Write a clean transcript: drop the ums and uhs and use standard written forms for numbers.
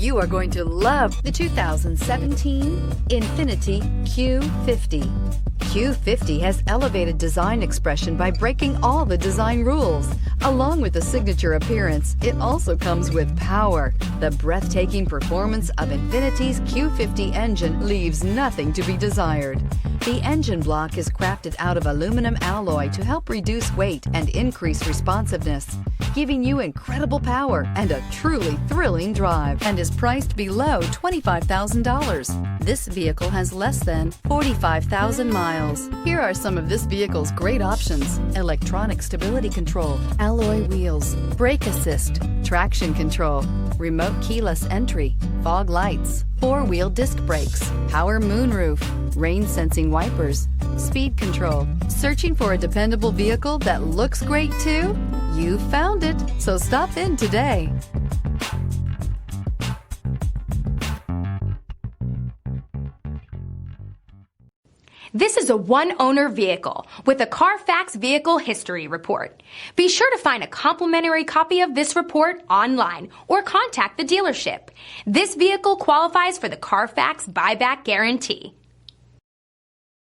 You are going to love the 2017 INFINITI Q50. Q50 has elevated design expression by breaking all the design rules. Along with the signature appearance, it also comes with power. The breathtaking performance of INFINITI's Q50 engine leaves nothing to be desired. The engine block is crafted out of aluminum alloy to help reduce weight and increase responsiveness, giving you incredible power and a truly thrilling drive, and is priced below $25,000. This vehicle has less than 45,000 miles. Here are some of this vehicle's great options: electronic stability control, alloy wheels, brake assist, traction control, remote keyless entry, fog lights, four-wheel disc brakes, power moonroof, rain sensing wipers, speed control. Searching for a dependable vehicle that looks great too? You found it, so stop in today. This is a one-owner vehicle with a Carfax Vehicle History Report. Be sure to find a complimentary copy of this report online or contact the dealership. This vehicle qualifies for the Carfax Buyback Guarantee.